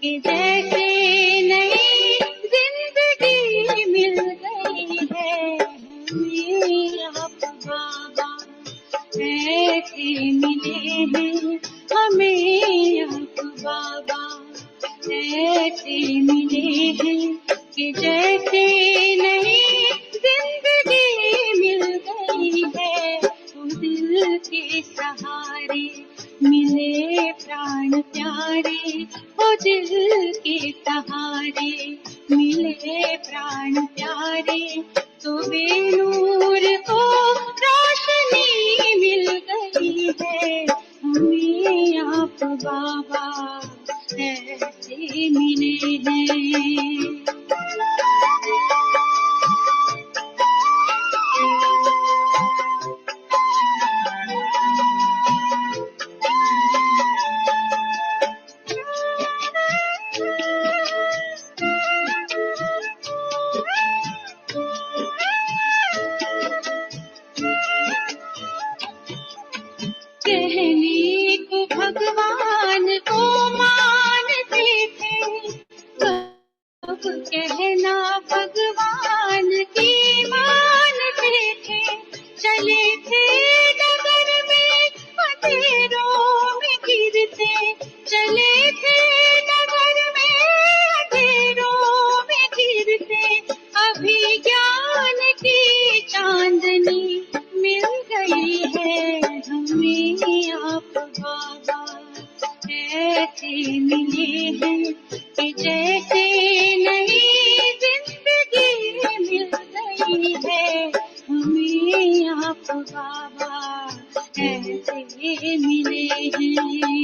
कि जैसे नई जिंदगी मिल गई है हमें आप बाबा, ऐसे मिले हैं हमें आप बाबा, ऐसे मिले हैं कि जैसे नई जिंदगी मिल गई है। वो दिल के सहारे मिले प्राण प्यारे, वो दिल के सहारे मिले प्राण प्यारे, तो बेनूर को रोशनी मिल गई है हमें आप बाबा, ऐसे मिले हैं। कहने को भगवान को मानते थे, कब कहना भगवान की मानते थे। चले थे डगर में अंधेरों में गिरते, चले थे डगर में अंधेरों में गिरते, अभी ज्ञान की चांदनी मिल गई है हमें आप बाबा, ऐसे मिले हैं कि जैसे नई जिंदगी मिल गई है हमें आप बाबा, ऐसे मिले हैं।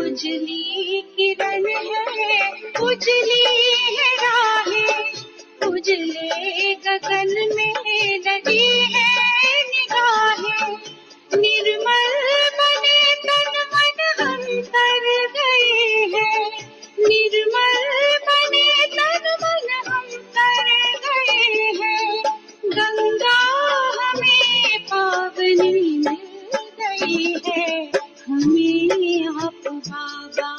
उजली किरण है, उजली है राहें, उजले गगन में लगी है निगाहें, निर्मल बने तन मन हम तर गए हैं, निर्मल बने तन मन हम तर गए हैं, गंगा हमें पावनी मिल गई है हमें आप बाबा,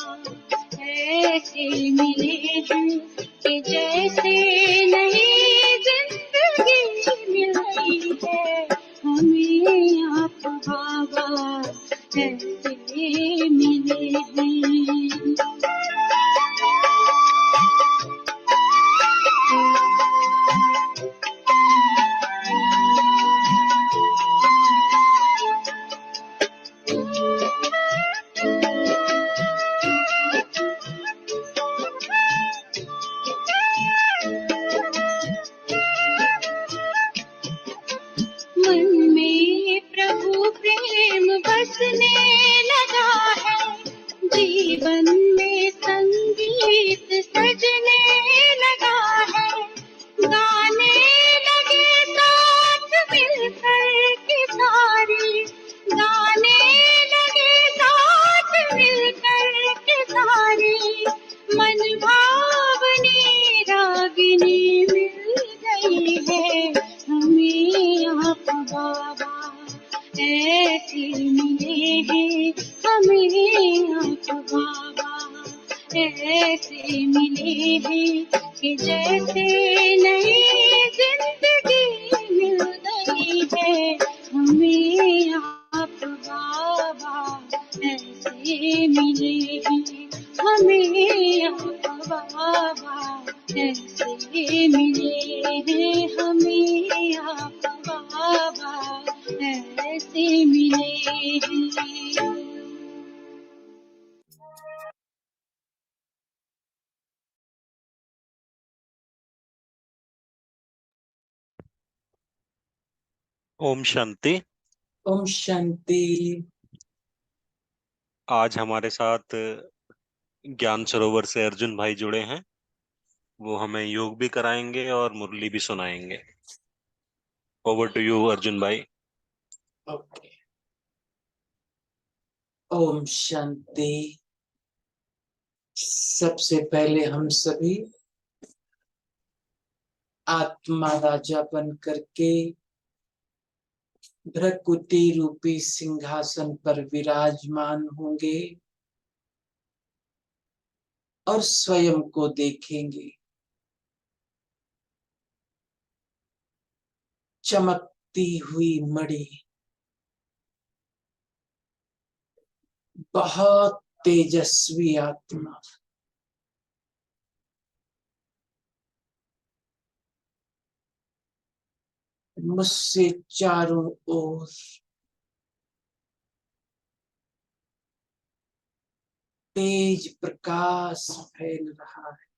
ऐसे मिले हैं कि जैसे नई जिंदगी मिल गई है हमें आप बाबा, ऐसे मिले हैं। मन में प्रभु प्रेम बसने लगा है, जीवन में संगीत सजने लगा है, गाने लगे साथ मिलकर के सारे, गाने लगे साथ मिलकर के सारे, मन भावनी रागिनी मिल गई है हमें आप बाबा, ऐसे मिले हैं हमें आप बाबा, ऐसे मिले हैं कि जैसे नई जिंदगी मिल गई है हमें आप बाबा, ऐसे मिले हैं हमें आप बाबा, ऐसे मिले हैं हमें आप बाबा, ऐसे मिले हैं। ओम शांति। ओम शांति। आज हमारे साथ ज्ञान सरोवर से अर्जुन भाई जुड़े हैं, वो हमें योग भी कराएंगे और मुरली भी सुनाएंगे। Over to you, Arjun bhai. Okay. ओम शांति। सबसे पहले हम सभी आत्मा राजा बन करके भ्रकुटी रूपी सिंहासन पर विराजमान होंगे और स्वयं को देखेंगे। चमकती हुई मणि, बहुत तेजस्वी आत्मा, मुझसे चारों ओर तेज प्रकाश फैल रहा है।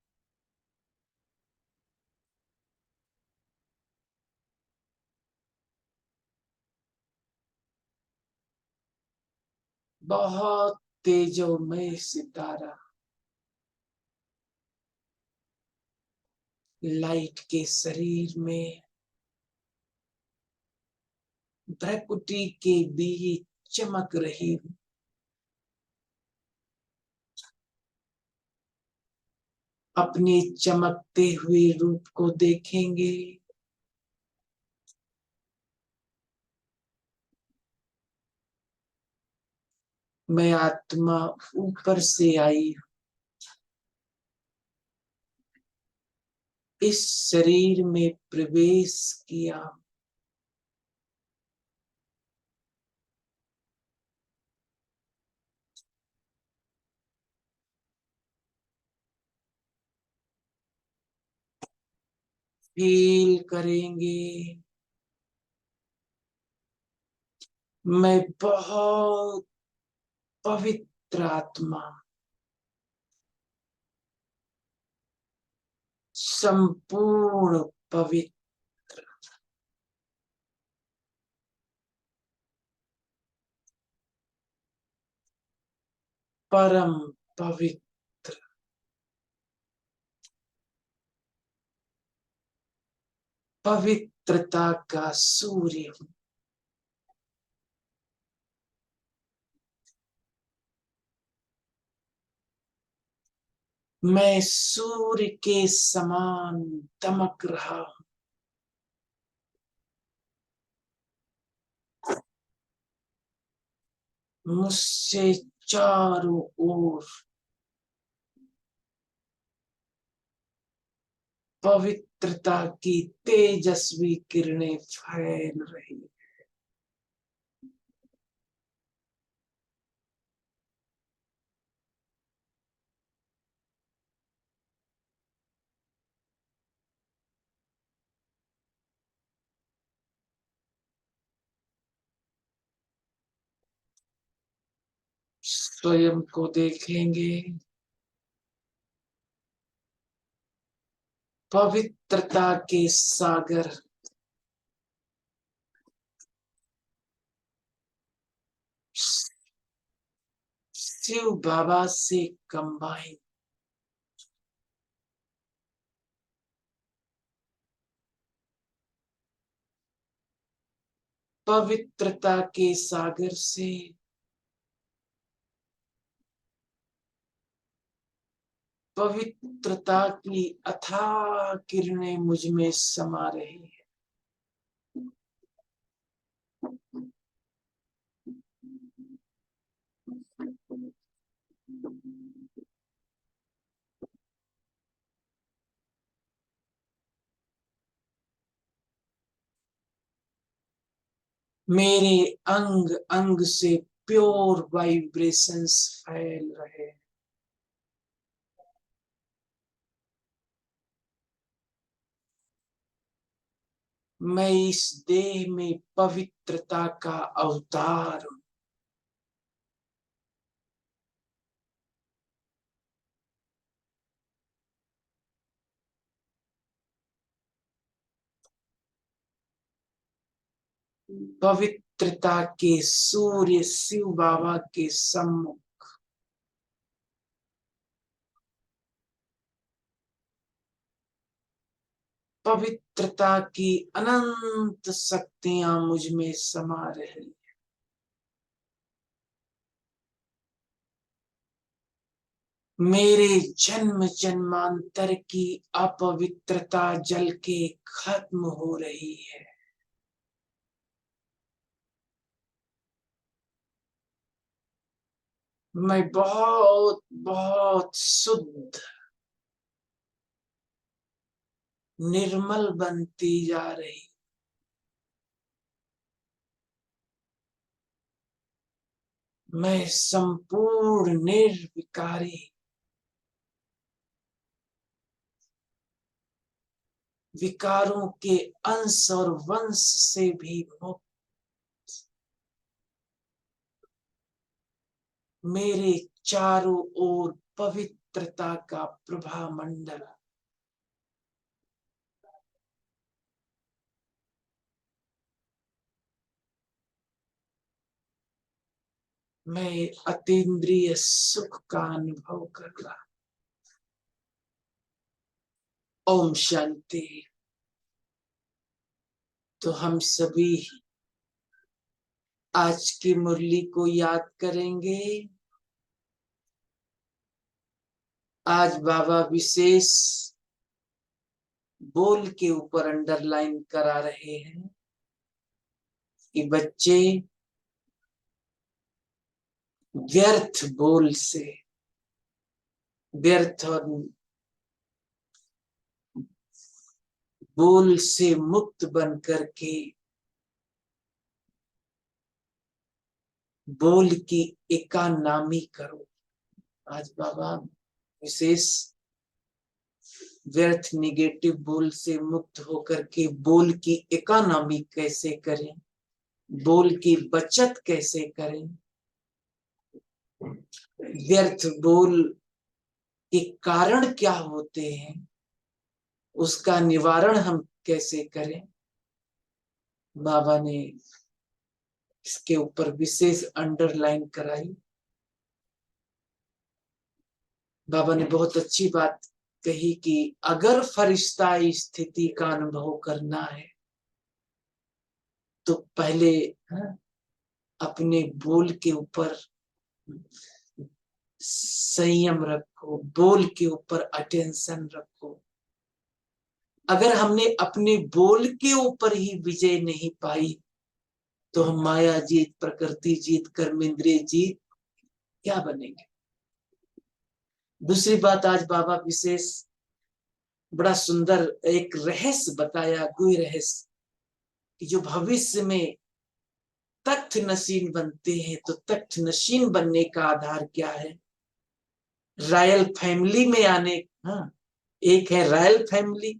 बहुत तेजोमय सितारा लाइट के शरीर में भ्रकुटी के बीच चमक रही हूँ। अपने चमकते हुए रूप को देखेंगे। मैं आत्मा ऊपर से आई हूँ, इस शरीर में प्रवेश किया। फील करेंगे मैं बहुत पवित्र आत्मा, संपूर्ण पवित्र, परम पवित्र, पवित्रता का सूर्य हूँ। मैं सूर्य के समान दमक रहा हूँ। मुझसे चारों ओर पवित्रता की तेजस्वी किरणें फैल रही हैं। स्वयं को देखेंगे पवित्रता के सागर, शिव बाबा से कंबाइन, पवित्रता के सागर से पवित्रता की अथाह किरणें मुझ में समा रही है। मेरे अंग अंग से प्योर वाइब्रेशंस फैल रहे हैं। मैं इस देह में पवित्रता का अवतार हूँ। पवित्रता के सूर्य शिव बाबा के सम्मुख पवित्रता की अनंत शक्तियां मुझ में समा रही। मेरे जन्म जन्मांतर की अपवित्रता जल के खत्म हो रही है। मैं बहुत बहुत शुद्ध निर्मल बनती जा रही। मैं संपूर्ण निर्विकारी विकारों के अंश और वंश से भी मुक्त। मेरे चारों ओर पवित्रता का प्रभा मंडल। मैं अतीन्द्रिय सुख का अनुभव कर रहा। ओम शांति। तो हम सभी आज की मुरली को याद करेंगे। आज बाबा विशेष बोल के ऊपर अंडरलाइन करा रहे हैं कि बच्चे व्यर्थ बोल से, व्यर्थ और बोल से मुक्त बन करके बोल की एकानामी करो। आज बाबा विशेष व्यर्थ निगेटिव बोल से मुक्त होकर के बोल की इकोनॉमी कैसे करें, बोल की बचत कैसे करें, व्यर्थ बोल के कारण क्या होते हैं, उसका निवारण हम कैसे करें, बाबा ने इसके ऊपर विशेष अंडरलाइन कराई। बाबा ने बहुत अच्छी बात कही कि अगर फरिश्ताई स्थिति का अनुभव करना है तो पहले अपने बोल के ऊपर संयम रखो, बोल के ऊपर अटेंशन रखो। अगर हमने अपने बोल के ऊपर ही विजय नहीं पाई तो हम माया जीत, प्रकृति जीत, कर्मेंद्रिय जीत क्या बनेंगे। दूसरी बात, आज बाबा विशेष बड़ा सुंदर एक रहस्य बताया, गुह रहस्य, कि जो भविष्य में तख्त नशीन बनते हैं तो तख्त नशीन बनने का आधार क्या है। रॉयल फैमिली में आने, एक है रॉयल फैमिली,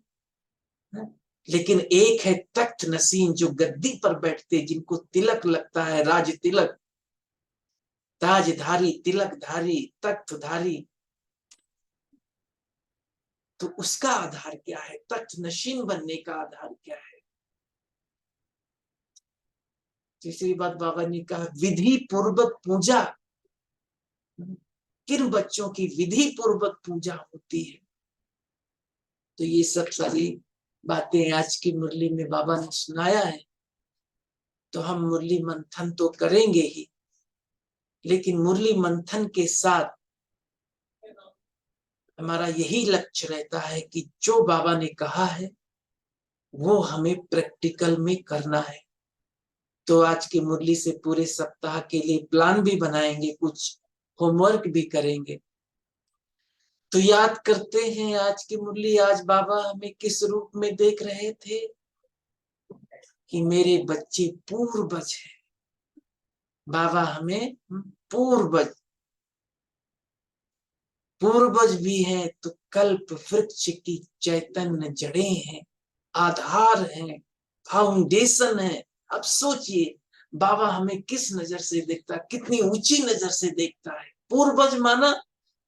लेकिन एक है तख्त नशीन जो गद्दी पर बैठते, जिनको तिलक लगता है, राज तिलक, ताजधारी, तिलकधारी, तख्तधारी। तो उसका आधार क्या है, तख्त नशीन बनने का आधार क्या है। तीसरी बात बाबा ने कहा, विधि पूर्वक पूजा। किन बच्चों की विधि पूर्वक पूजा होती है। तो ये सब सारी बातें आज की मुरली में बाबा ने सुनाया है। तो हम मुरली मंथन तो करेंगे ही, लेकिन मुरली मंथन के साथ हमारा यही लक्ष्य रहता है कि जो बाबा ने कहा है वो हमें प्रैक्टिकल में करना है। तो आज की मुरली से पूरे सप्ताह के लिए प्लान भी बनाएंगे, कुछ होमवर्क भी करेंगे। तो याद करते हैं आज की मुरली। आज बाबा हमें किस रूप में देख रहे थे कि मेरे बच्चे पूर्वज हैं। बाबा हमें पूर्वज भी हैं तो कल्प वृक्ष की चैतन्य जड़ें हैं, आधार हैं, फाउंडेशन है। अब सोचिए बाबा हमें किस नजर से देखता है, कितनी ऊंची नजर से देखता है। पूर्वज माना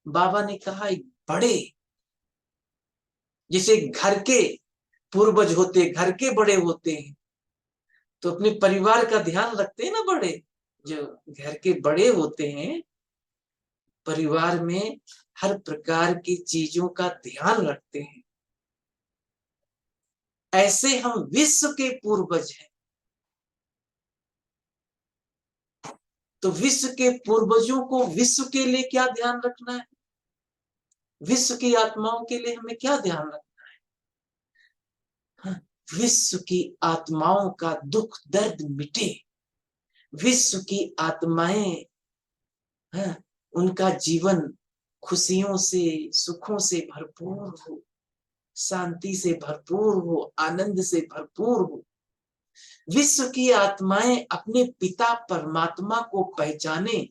बाबा ने कहा एक बड़े, जैसे घर के पूर्वज होते, घर के बड़े होते हैं तो अपने परिवार का ध्यान रखते हैं ना। बड़े जो घर के बड़े होते हैं परिवार में हर प्रकार की चीजों का ध्यान रखते हैं। ऐसे हम विश्व के पूर्वज हैं। तो विश्व के पूर्वजों को विश्व के लिए क्या ध्यान रखना है, विश्व की आत्माओं के लिए हमें क्या ध्यान रखना है। विश्व की आत्माओं का दुख दर्द मिटे, विश्व की आत्माएं उनका जीवन खुशियों से सुखों से भरपूर हो, शांति से भरपूर हो, आनंद से भरपूर हो। विश्व की आत्माएं अपने पिता परमात्मा को पहचाने,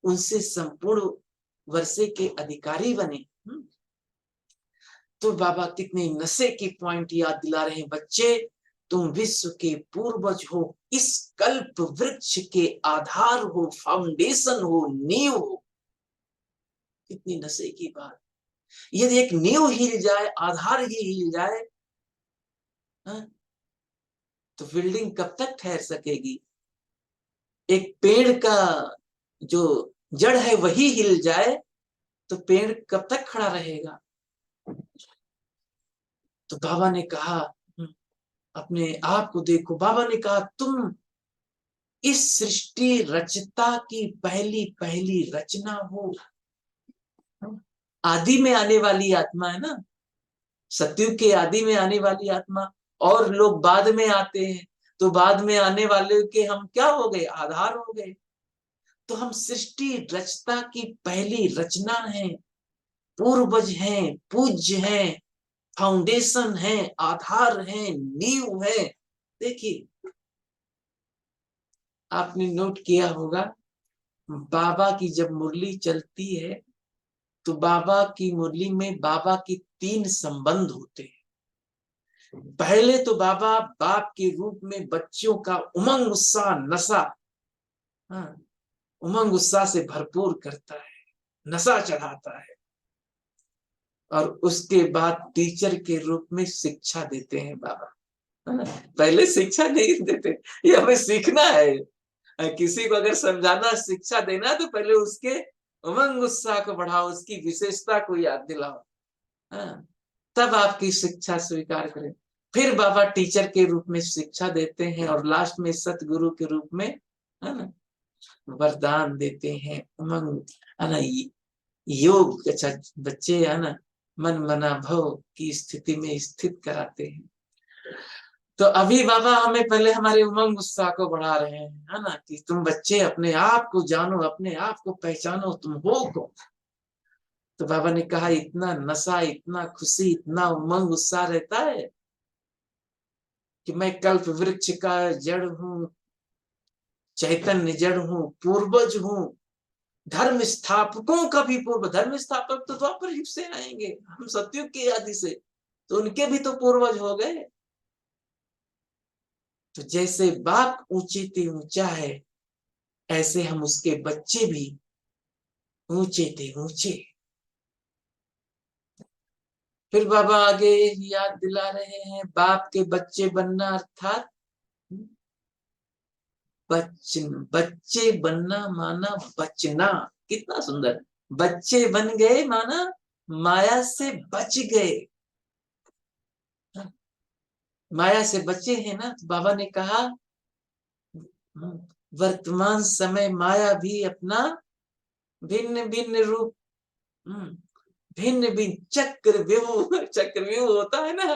उनसे संपूर्ण वर्षे के अधिकारी बने। तो बाबा कितने नशे की पॉइंट याद दिला रहे हैं, बच्चे तुम विश्व के पूर्वज हो, इस कल्प वृक्ष के आधार हो, फाउंडेशन हो, नींव हो। कितनी नशे की बात। यदि एक नींव हिल जाए, आधार ही हिल जाए, तो बिल्डिंग कब तक ठहर सकेगी। एक पेड़ का जो जड़ है वही हिल जाए तो पेड़ कब तक खड़ा रहेगा। तो बाबा ने कहा अपने आप को देखो, बाबा ने कहा तुम इस सृष्टि रचता की पहली पहली रचना हो। आदि में आने वाली आत्मा है ना, सतयुग के आदि में आने वाली आत्मा, और लोग बाद में आते हैं, तो बाद में आने वाले के हम क्या हो गए, आधार हो गए। तो हम सृष्टि रचता की पहली रचना है, पूर्वज हैं, पूज्य हैं, फाउंडेशन है, आधार है, नींव है। देखिए आपने नोट किया होगा, बाबा की जब मुरली चलती है तो बाबा की मुरली में बाबा की 3 संबंध होते हैं। पहले तो बाबा बाप के रूप में बच्चों का उमंग उत्साह नशा, उमंग उत्साह से भरपूर करता है, नशा चढ़ाता है। और उसके बाद टीचर के रूप में शिक्षा देते हैं बाबा। पहले शिक्षा नहीं देते, ये हमें सीखना है। किसी को अगर समझाना, शिक्षा देना, तो पहले उसके उमंग उत्साह को बढ़ाओ, उसकी विशेषता को याद दिलाओ, तब आपकी शिक्षा स्वीकार करें। फिर बाबा टीचर के रूप में शिक्षा देते हैं और लास्ट में सतगुरु के रूप में, है ना, वरदान देते हैं, उमंग, है ना, योग, अच्छा बच्चे, है ना, मन मना भव की स्थिति में स्थित कराते हैं। तो अभी बाबा हमें पहले हमारे उमंग उत्साह को बढ़ा रहे हैं, है ना, कि तुम बच्चे अपने आप को जानो, अपने आप को पहचानो, तुम हो कौन। तो बाबा ने कहा इतना नशा, इतना खुशी, इतना उमंग उत्साह रहता है कि मैं कल्प वृक्ष का जड़ हूँ, चैतन्य जड़ हूँ, पूर्वज हूँ, धर्म स्थापकों का भी पूर्व। धर्म स्थापक तो द्वापर युग से आएंगे, हम सतयुग की आदि से, तो उनके भी तो पूर्वज हो गए। तो जैसे बाप ऊंचे ते ऊंचा है, ऐसे हम उसके बच्चे भी ऊंचे थे ऊंचे। फिर बाबा आगे याद दिला रहे हैं, बाप के बच्चे बनना अर्थात बच्चे बनना माना बचना। कितना सुंदर, बच्चे बन गए माना माया से बच गए। माया से बचे हैं ना। तो बाबा ने कहा वर्तमान समय माया भी अपना भिन्न भिन्न रूप, भिन्न भिन्न चक्रव्यूह, चक्रव्यूह होता है ना,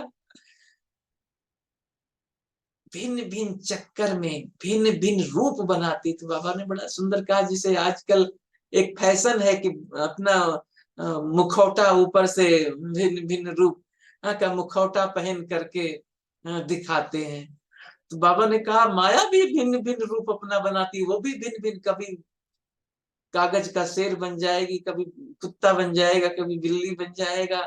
भिन्न भिन्न चक्कर में भिन्न भिन्न रूप बनाती। तो बाबा ने बड़ा सुंदर कहा, जिसे आजकल एक फैशन है कि अपना मुखौटा ऊपर से भिन्न भिन्न रूप का मुखौटा पहन करके दिखाते हैं। तो बाबा ने कहा माया भी भिन्न भिन्न रूप अपना बनाती, वो भी भिन्न भिन्न, कभी कागज का शेर बन जाएगी, कभी कुत्ता बन जाएगा, कभी बिल्ली बन जाएगा।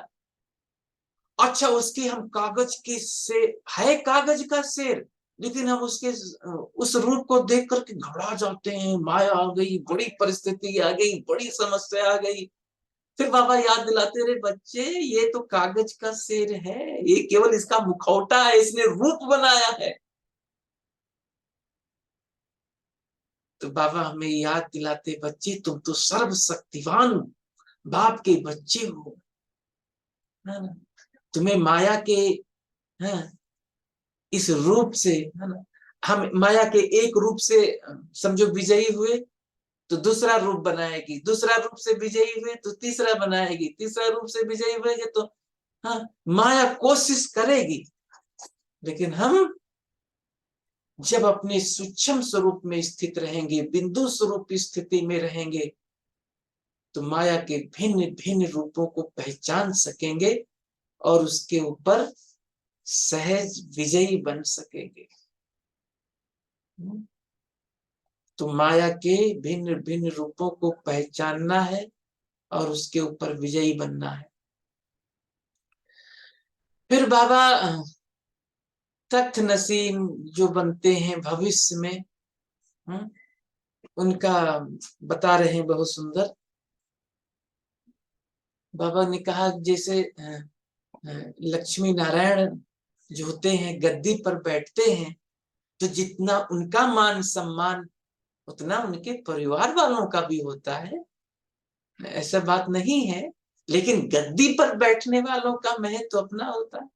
अच्छा उसकी हम कागज के से है कागज का शेर, लेकिन हम उसके उस रूप को देख करके घबरा जाते हैं, माया आ गई, बड़ी परिस्थिति आ गई, बड़ी समस्या आ गई। फिर बाबा याद दिलाते रहे, बच्चे ये तो कागज का शेर है, ये केवल इसका मुखौटा है, इसने रूप बनाया है। तो बाबा हमें याद दिलाते, बच्चे तुम तो सर्वशक्तिवान बाप के बच्चे हो, है ना, तुम्हें माया के, है इस रूप से, है ना, हम माया के एक रूप से समझो विजयी हुए तो दूसरा रूप बनाएगी, दूसरा रूप से विजयी हुए तो तीसरा बनाएगी, तीसरा रूप से विजयी हुए तो, हाँ, माया कोशिश करेगी। लेकिन हम जब अपने सूक्ष्म स्वरूप में स्थित रहेंगे, बिंदु स्वरूप स्थिति में रहेंगे, तो माया के भिन्न भिन्न रूपों को पहचान सकेंगे और उसके ऊपर सहज विजयी बन सकेंगे। तो माया के भिन्न भिन्न रूपों को पहचानना है और उसके ऊपर विजयी बनना है। फिर बाबा तख्त नसीन जो बनते हैं भविष्य में, उनका बता रहे हैं बहुत सुंदर। बाबा ने कहा जैसे लक्ष्मी नारायण जो होते हैं गद्दी पर बैठते हैं, तो जितना उनका मान सम्मान उतना उनके परिवार वालों का भी होता है, ऐसा बात नहीं है, लेकिन गद्दी पर बैठने वालों का महत्व तो अपना होता है।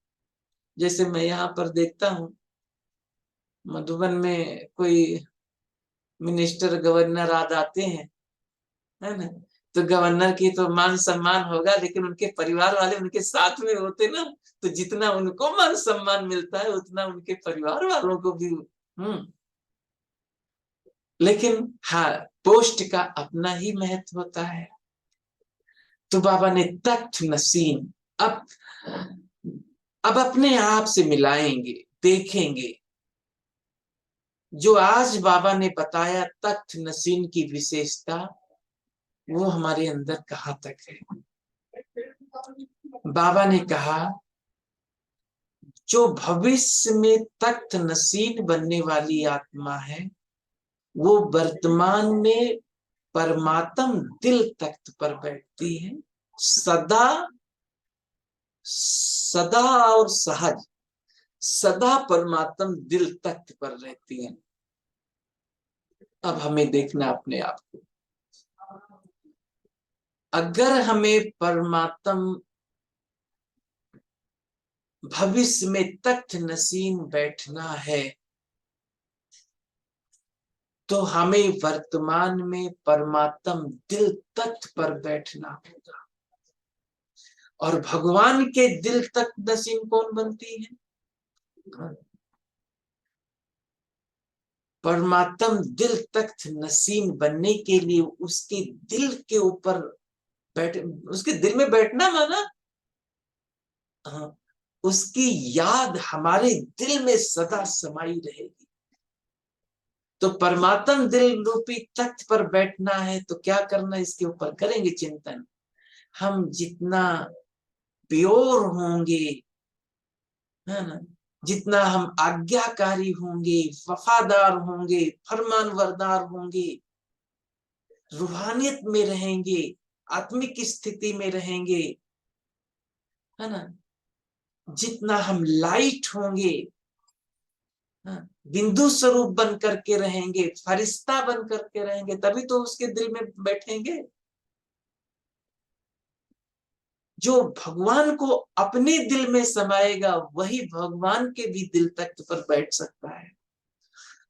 जैसे मैं यहाँ पर देखता हूँ, मधुबन में कोई मिनिस्टर गवर्नर आते हैं, है ना, तो गवर्नर की तो मान सम्मान होगा, लेकिन उनके परिवार वाले उनके साथ में होते ना, तो जितना उनको मान सम्मान मिलता है उतना उनके परिवार वालों को भी। लेकिन हाँ, पोस्ट का अपना ही महत्व होता है। तो बाबा ने तख्त नसीन अब अपने आप से मिलाएंगे, देखेंगे जो आज बाबा ने बताया तख्त नसीन की विशेषता, वो हमारे अंदर कहां तक है। बाबा ने कहा जो भविष्य में तख्त नसीन बनने वाली आत्मा है, वो वर्तमान में परमात्म दिल तख्त पर बैठती है, सदा सदा और सहज, सदा परमात्म दिल तख्त पर रहती है। अब हमें देखना अपने आप को, अगर हमें परमात्म भविष्य में तख्त नसीन बैठना है, तो हमें वर्तमान में परमात्म दिल तख्त पर बैठना होगा। और भगवान के दिल तख्त नसीन कौन बनती है? परमात्म दिल तख्त नसीन बनने के लिए उसके दिल के ऊपर बैठ, उसके दिल में बैठना माना, उसकी याद हमारे दिल में सदा समाई रहेगी। तो परमात्म दिल रूपी तख्त पर बैठना है तो क्या करना, इसके ऊपर करेंगे चिंतन। हम जितना प्योर होंगे, है ना, जितना हम आज्ञाकारी होंगे, वफादार होंगे, फरमानबरदार होंगे, रूहानियत में रहेंगे, आत्मिक स्थिति में रहेंगे, है ना, जितना हम लाइट होंगे, बिंदु स्वरूप बन करके रहेंगे, फरिश्ता बन करके रहेंगे, तभी तो उसके दिल में बैठेंगे। जो भगवान को अपने दिल में समाएगा वही भगवान के भी दिल तख्त पर बैठ सकता है।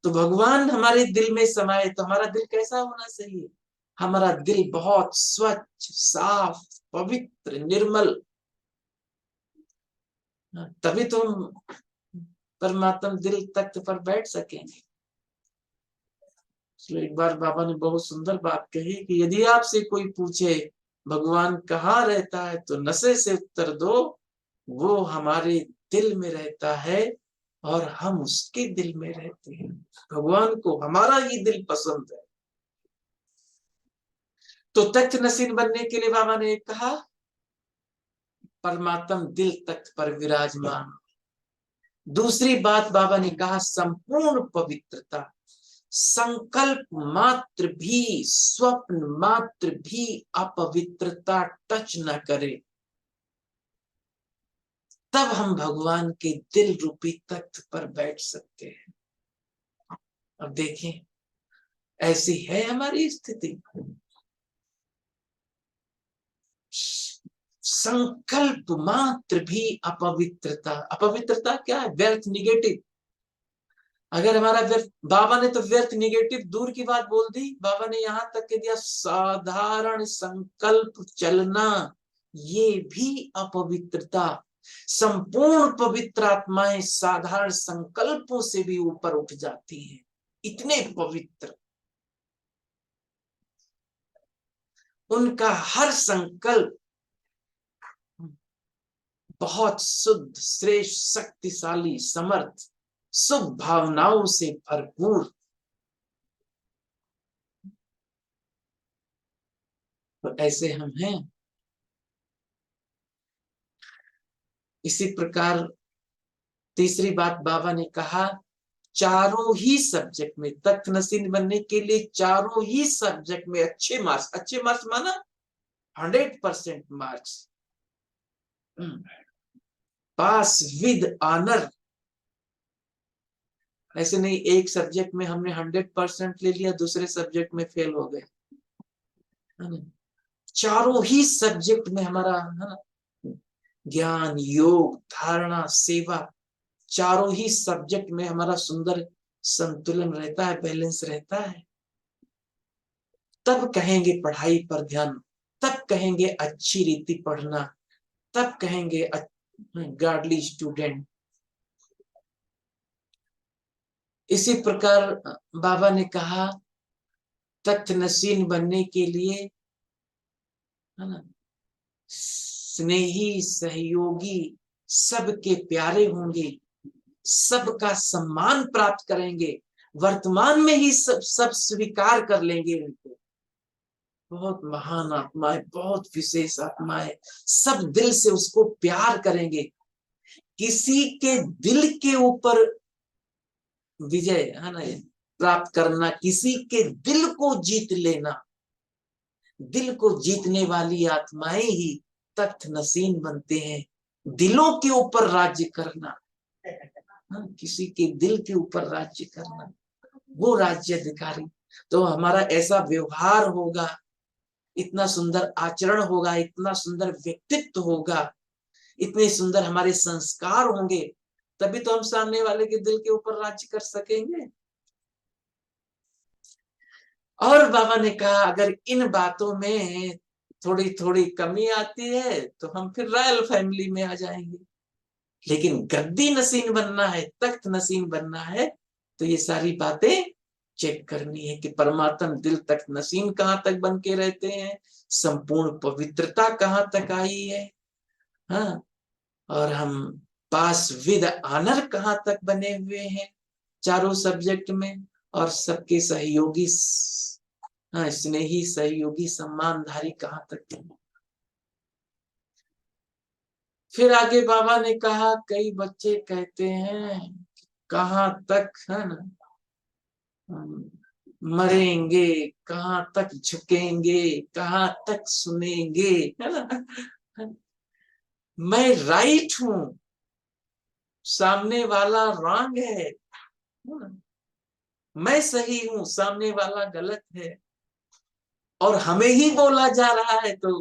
तो भगवान हमारे दिल में समाए तो हमारा दिल कैसा होना चाहिए? हमारा दिल बहुत स्वच्छ, साफ, पवित्र, निर्मल, तभी तो हम परमात्मा दिल तख्त पर बैठ सकेंगे। इसलिए एक बार बाबा ने बहुत सुंदर बात कही कि यदि आपसे कोई पूछे भगवान कहाँ रहता है, तो नशे से उत्तर दो, वो हमारे दिल में रहता है और हम उसके दिल में रहते हैं। भगवान को हमारा ही दिल पसंद है। तो तख्त नसीन बनने के लिए बाबा ने कहा परमात्म दिल तख्त पर विराजमान। दूसरी बात बाबा ने कहा संपूर्ण पवित्रता, संकल्प मात्र भी, स्वप्न मात्र भी अपवित्रता टच न करे, तब हम भगवान के दिल रूपी तख्त पर बैठ सकते हैं। अब देखें ऐसी है हमारी स्थिति। संकल्प मात्र भी अपवित्रता, अपवित्रता क्या है? व्यर्थ, निगेटिव, अगर हमारा व्यर्थ, बाबा ने तो व्यर्थ निगेटिव दूर की बात बोल दी, बाबा ने यहां तक कह दिया साधारण संकल्प चलना ये भी अपवित्रता। संपूर्ण पवित्र आत्माएं साधारण संकल्पों से भी ऊपर उठ जाती हैं, इतने पवित्र। उनका हर संकल्प बहुत शुद्ध, श्रेष्ठ, शक्तिशाली, समर्थ, शुभ भावनाओं से भरपूर। तो ऐसे हम हैं। इसी प्रकार तीसरी बात बाबा ने कहा, चारों ही सब्जेक्ट में तख्त नसीब बनने के लिए चारों ही सब्जेक्ट में अच्छे मार्क्स, अच्छे मार्क्स माना 100% मार्क्स, पास विद ऑनर। ऐसे नहीं एक सब्जेक्ट में हमने 100% ले लिया, दूसरे सब्जेक्ट में फेल हो गए, है ना। चारों ही सब्जेक्ट में हमारा, है ना, ज्ञान, योग, धारणा, सेवा, चारों ही सब्जेक्ट में हमारा सुंदर संतुलन रहता है, बैलेंस रहता है। तब कहेंगे पढ़ाई पर ध्यान, तब कहेंगे अच्छी रीति पढ़ना, तब कहेंगे गॉडली स्टूडेंट। इसी प्रकार बाबा ने कहा तख्त नशीन बनने के लिए, है ना, स्नेही, सहयोगी, सबके प्यारे होंगे, सबका सम्मान प्राप्त करेंगे, वर्तमान में ही सब स्वीकार कर लेंगे उनको। बहुत महान आत्मा है, बहुत विशेष आत्मा है, सब दिल से उसको प्यार करेंगे। किसी के दिल के ऊपर विजय, है ना, प्राप्त करना, किसी के दिल को जीत लेना, दिल को जीतने वाली आत्माएं ही तख्त नशीन बनते हैं। दिलों के ऊपर राज्य करना, किसी के दिल के ऊपर राज्य करना, वो राज्य अधिकारी। तो हमारा ऐसा व्यवहार होगा, इतना सुंदर आचरण होगा, इतना सुंदर व्यक्तित्व होगा, इतने सुंदर हमारे संस्कार होंगे, तभी तो हम सामने वाले के दिल के ऊपर राज्य कर सकेंगे। और बाबा ने कहा अगर इन बातों में थोड़ी थोड़ी कमी आती है तो हम फिर रॉयल फैमिली में आ जाएंगे, लेकिन गद्दी नसीन बनना है, तख्त नसीन बनना है, तो ये सारी बातें चेक करनी है कि परमात्मा दिल तक नसीन कहाँ तक बन के रहते हैं, संपूर्ण पवित्रता कहाँ तक आई है, हाँ, और हम पास विद ऑनर कहाँ तक बने हुए हैं चारों सब्जेक्ट में, और सबके सहयोगी, हाँ, स्नेही, सहयोगी, सम्मानधारी कहाँ तक है। फिर आगे बाबा ने कहा कई बच्चे कहते हैं कहाँ तक, है ना, मरेंगे, कहाँ तक झुकेंगे, कहाँ तक सुनेंगे, है ना। मैं राइट हूं, सामने वाला रॉन्ग है, मैं सही हूं, सामने वाला गलत है, और हमें ही बोला जा रहा है तो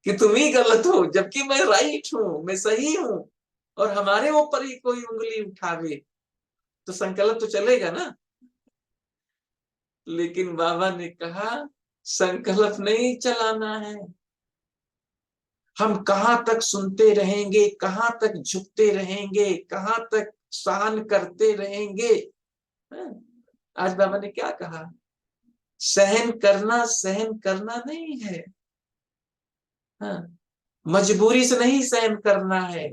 कि तुम ही गलत हो, जबकि मैं राइट हूं, मैं सही हूं, और हमारे ऊपर ही कोई उंगली उठावे तो संकल्प तो चलेगा ना। लेकिन बाबा ने कहा संकल्प नहीं चलाना है। हम कहां तक सुनते रहेंगे, कहां तक झुकते रहेंगे, कहां तक सहन करते रहेंगे। आज बाबा ने क्या कहा, सहन करना नहीं है, हाँ, मजबूरी से नहीं सहन करना है,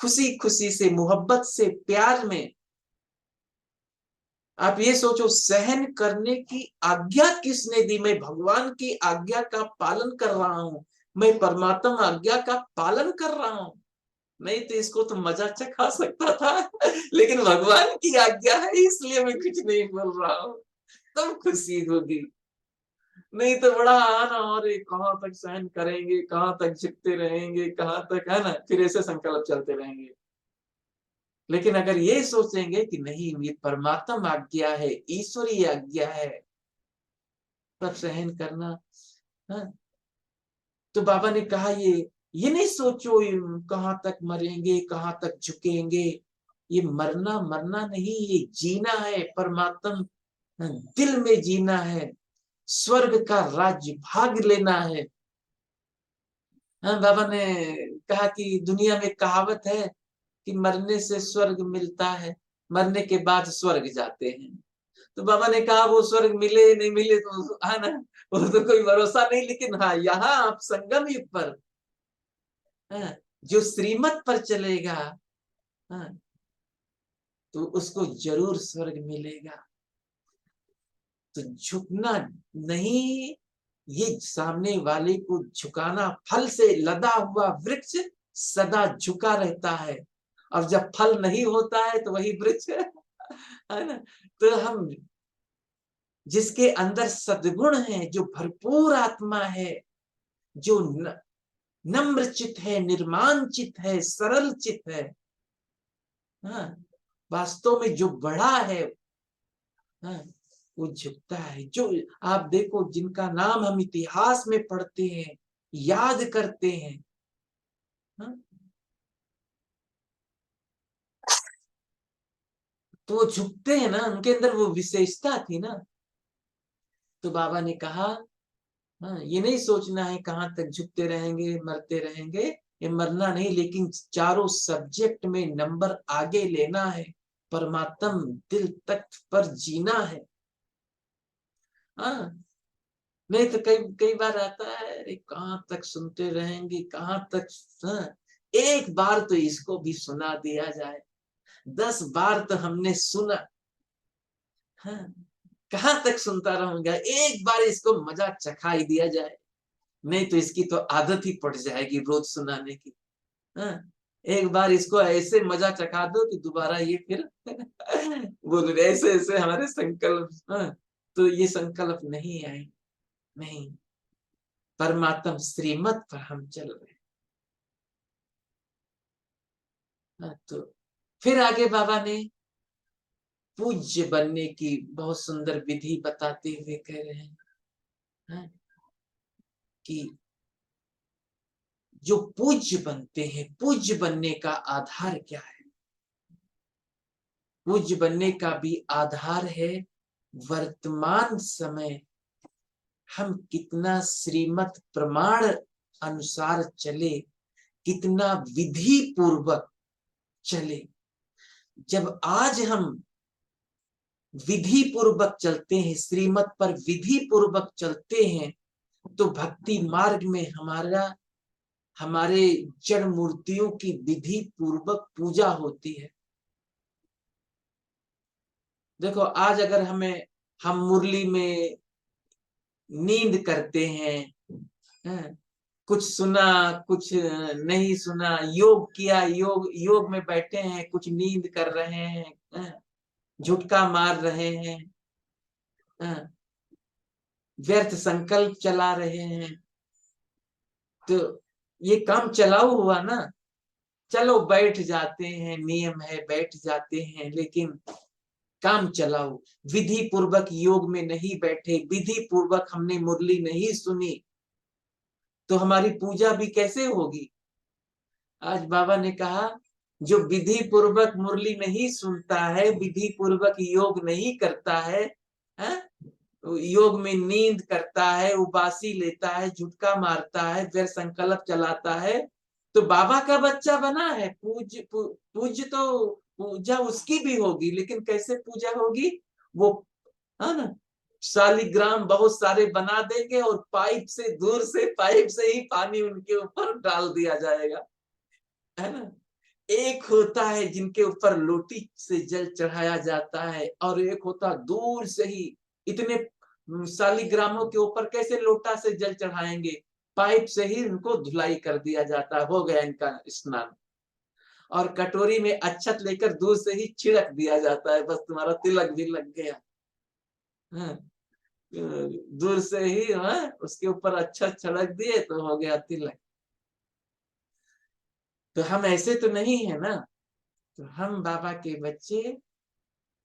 खुशी खुशी से, मोहब्बत से, प्यार में। आप ये सोचो सहन करने की आज्ञा किसने दी, मैं भगवान की आज्ञा का पालन कर रहा हूं, मैं परमात्मा आज्ञा का पालन कर रहा हूं, नहीं तो इसको तो मजा चखा सकता था लेकिन भगवान की आज्ञा है इसलिए मैं कुछ नहीं बोल रहा हूं, तब खुशी होगी। नहीं तो बड़ा आना, और कहाँ तक सहन करेंगे, कहाँ तक झुकते रहेंगे, कहाँ तक, है ना, फिर ऐसे संकल्प चलते रहेंगे। लेकिन अगर ये सोचेंगे कि नहीं ये परमात्मा आज्ञा है, ईश्वरीय आज्ञा है, तब सहन करना, हाँ। तो बाबा ने कहा ये नहीं सोचो कहाँ तक मरेंगे, कहाँ तक झुकेंगे, ये मरना मरना नहीं, ये जीना है, परमात्मा दिल में जीना है, स्वर्ग का राज्य भाग लेना है। हाँ, बाबा ने कहा कि दुनिया में कहावत है कि मरने से स्वर्ग मिलता है, मरने के बाद स्वर्ग जाते हैं। तो बाबा ने कहा वो स्वर्ग मिले नहीं मिले तो है ना, वो तो कोई भरोसा नहीं, लेकिन हाँ यहाँ आप संगम युग पर जो श्रीमत पर चलेगा तो उसको जरूर स्वर्ग मिलेगा। तो झुकना नहीं, ये सामने वाले को झुकाना। फल से लदा हुआ वृक्ष सदा झुका रहता है, और जब फल नहीं होता है तो वही वृक्ष है ना। तो हम जिसके अंदर सद्गुण है, जो भरपूर आत्मा है, जो नम्र चित है, निर्माण चित है, सरल चित है, वास्तव में जो बड़ा है वो झुकता है। जो आप देखो जिनका नाम हम इतिहास में पढ़ते हैं, याद करते हैं, तो वो झुकते हैं ना, उनके अंदर वो विशेषता थी ना। तो बाबा ने कहा ये नहीं सोचना है कहाँ तक झुकते रहेंगे, मरते रहेंगे, ये मरना नहीं, लेकिन चारों सब्जेक्ट में नंबर आगे लेना है, परमात्मा दिल तक पर जीना है। नहीं तो कई कई बार आता है, अरे कहाँ तक सुनते रहेंगे, कहाँ तक। एक बार तो इसको भी सुना दिया जाए, 10 बार तो हमने सुना, कहाँ तक सुनता रहूंगा, एक बार इसको मजा चखा ही दिया जाए, नहीं तो इसकी तो आदत ही पड़ जाएगी रोज सुनाने की। एक बार इसको ऐसे मजा चखा दो कि दोबारा ये फिर बोल रहे ऐसे ऐसे हमारे संकल्प। तो ये संकल्प नहीं आए, नहीं, परमात्मा श्रीमत पर हम चल रहे हैं। तो फिर आगे बाबा ने पूज्य बनने की बहुत सुंदर विधि बताते हुए कह रहे हैं कि जो पूज्य बनते हैं, पूज्य बनने का आधार क्या है? पूज्य बनने का भी आधार है वर्तमान समय हम कितना श्रीमत प्रमाण अनुसार चले, कितना विधि पूर्वक चले। जब आज हम विधि पूर्वक चलते हैं, श्रीमत पर विधि पूर्वक चलते हैं, तो भक्ति मार्ग में हमारे जड़ मूर्तियों की विधि पूर्वक पूजा होती है। देखो आज अगर हम मुरली में नींद करते हैं, कुछ सुना कुछ नहीं सुना, योग किया, योग में बैठे हैं, कुछ नींद कर रहे हैं, झुटका मार रहे हैं, व्यर्थ संकल्प चला रहे हैं, तो ये काम चलाऊ हुआ ना। चलो बैठ जाते हैं, नियम है बैठ जाते हैं, लेकिन काम चलाओ, विधि पूर्वक योग में नहीं बैठे, विधि पूर्वक हमने मुरली नहीं सुनी, तो हमारी पूजा भी कैसे होगी? आज बाबा ने कहा जो विधि पूर्वक मुरली नहीं सुनता है, विधि पूर्वक योग नहीं करता है, योग में नींद करता है, उबासी लेता है, झुटका मारता है, फिर संकल्प चलाता है, तो बाबा का बच्चा बना है। पूज्य तो पूजा उसकी भी होगी, लेकिन कैसे पूजा होगी? वो है ना, शालिग्राम बहुत सारे बना देंगे और पाइप से, दूर से पाइप से ही पानी उनके ऊपर डाल दिया जाएगा, है ना। एक होता है जिनके ऊपर लोटी से जल चढ़ाया जाता है, और एक होता दूर से ही। इतने शालिग्रामों के ऊपर कैसे लोटा से जल चढ़ाएंगे? पाइप से ही उनको धुलाई कर दिया जाता है, हो गया इनका स्नान। और कटोरी में अक्षत लेकर दूर से ही छिड़क दिया जाता है, बस तुम्हारा तिलक भी लग गया। दूर से ही उसके ऊपर अक्षत छिड़क दिए तो हो गया तिलक। तो हम ऐसे तो नहीं है ना, तो हम बाबा के बच्चे,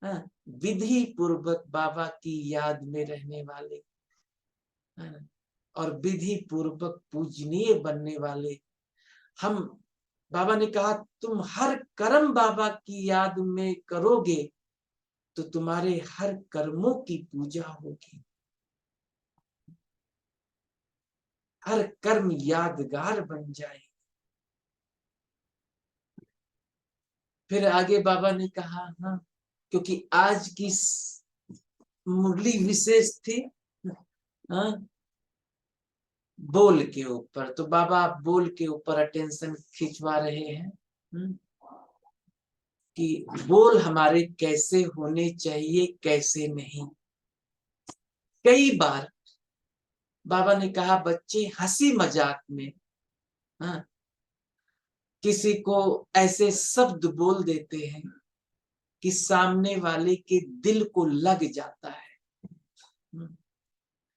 विधि पूर्वक बाबा की याद में रहने वाले, और विधि पूर्वक पूजनीय बनने वाले। हम बाबा ने कहा तुम हर कर्म बाबा की याद में करोगे तो तुम्हारे हर कर्मों की पूजा होगी, हर कर्म यादगार बन जाए। फिर आगे बाबा ने कहा हाँ, क्योंकि आज की मुरली विशेष थी हाँ बोल के ऊपर, तो बाबा बोल के ऊपर अटेंशन खिंचवा रहे हैं कि बोल हमारे कैसे होने चाहिए कैसे नहीं। कई बार बाबा ने कहा बच्चे हंसी मजाक में हाँ किसी को ऐसे शब्द बोल देते हैं कि सामने वाले के दिल को लग जाता है।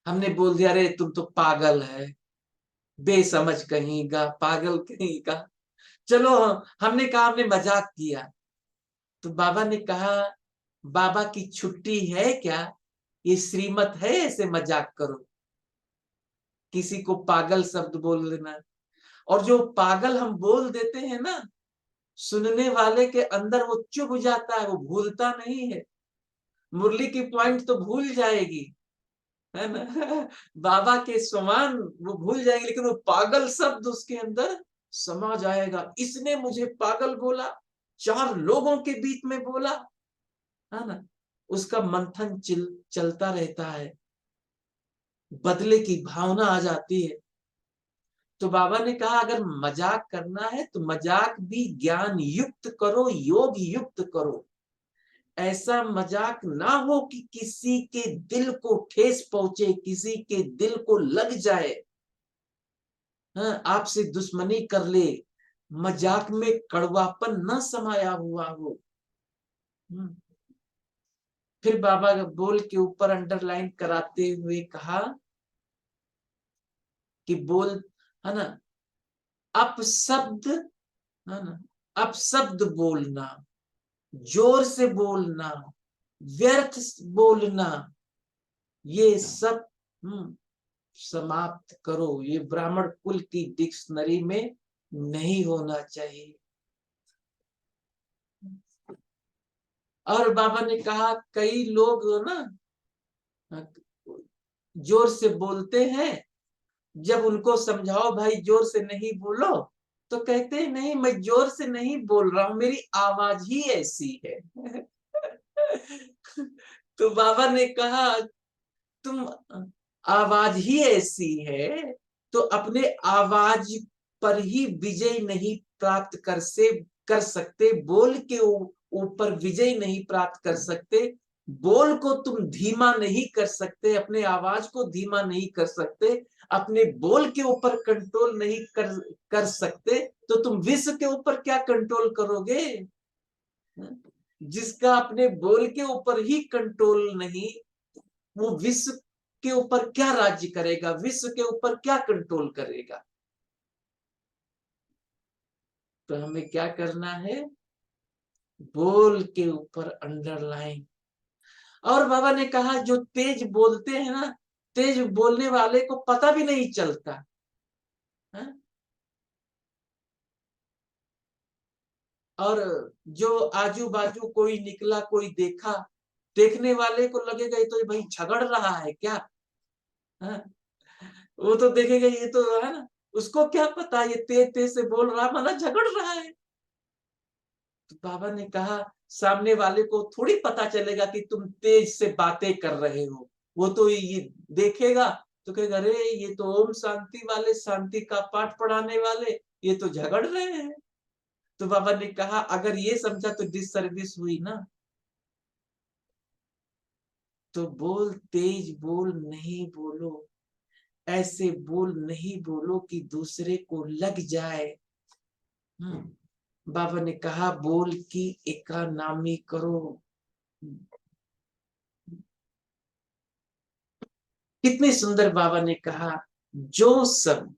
हमने बोल दिया अरे तुम तो पागल है, बेसमझ कहीं का, पागल कहीं का। चलो हमने कहा हमने मजाक किया, तो बाबा ने कहा बाबा की छुट्टी है क्या, ये श्रीमत है ऐसे मजाक करो, किसी को पागल शब्द बोल देना। और जो पागल हम बोल देते हैं ना, सुनने वाले के अंदर वो चुभ जाता है, वो भूलता नहीं है। मुरली की पॉइंट तो भूल जाएगी है ना, बाबा के समान वो भूल जाएंगे, लेकिन वो पागल शब्द उसके अंदर समा जाएगा। इसने मुझे पागल बोला, 4 लोगों के बीच में बोला, है ना, उसका मंथन चलता रहता है, बदले की भावना आ जाती है। तो बाबा ने कहा अगर मजाक करना है तो मजाक भी ज्ञान युक्त करो, योग युक्त करो। ऐसा मजाक ना हो कि किसी के दिल को ठेस पहुंचे, किसी के दिल को लग जाए, हाँ, आपसे दुश्मनी कर ले, मजाक में कड़वापन न समाया हुआ हो। फिर बाबा बोल के ऊपर अंडरलाइन कराते हुए कहा कि बोल है ना अपशब्द, है ना, अपशब्द बोलना, जोर से बोलना, व्यर्थ बोलना, ये सब समाप्त करो। ये ब्राह्मण कुल की डिक्शनरी में नहीं होना चाहिए। और बाबा ने कहा कई लोग ना जोर से बोलते हैं, जब उनको समझाओ भाई जोर से नहीं बोलो, तो कहते हैं नहीं मैं जोर से नहीं बोल रहा हूं, मेरी आवाज ही ऐसी है। तो बाबा ने कहा तुम आवाज ही ऐसी है तो अपने आवाज पर ही विजय नहीं प्राप्त कर सकते, बोल के ऊपर विजय नहीं प्राप्त कर सकते, बोल को तुम धीमा नहीं कर सकते, अपने आवाज को धीमा नहीं कर सकते, अपने बोल के ऊपर कंट्रोल नहीं कर सकते, तो तुम विश्व के ऊपर क्या कंट्रोल करोगे। जिसका अपने बोल के ऊपर ही कंट्रोल नहीं, वो विश्व के ऊपर क्या राज्य करेगा, विश्व के ऊपर क्या कंट्रोल करेगा। तो हमें क्या करना है, बोल के ऊपर अंडरलाइन। और बाबा ने कहा जो तेज बोलते हैं ना, तेज बोलने वाले को पता भी नहीं चलता है? और जो आजू बाजू कोई निकला कोई देखा, देखने वाले को लगेगा ये तो भाई झगड़ रहा है क्या है? वो तो देखेगा ये तो है ना, उसको क्या पता ये तेज तेज से बोल रहा माना झगड़ रहा है। तो बाबा ने कहा सामने वाले को थोड़ी पता चलेगा कि तुम तेज से बातें कर रहे हो, वो तो ये देखेगा तो कहेगा अरे ये तो ओम शांति वाले, शांति का पाठ पढ़ाने वाले, ये तो झगड़ रहे हैं। तो बाबा ने कहा अगर ये समझा तो डिससर्विस हुई ना। तो बोल तेज बोल नहीं बोलो, ऐसे बोल नहीं बोलो कि दूसरे को लग जाए। बाबा ने कहा बोल की एकानामी करो। कितने सुंदर बाबा ने कहा जो शब्द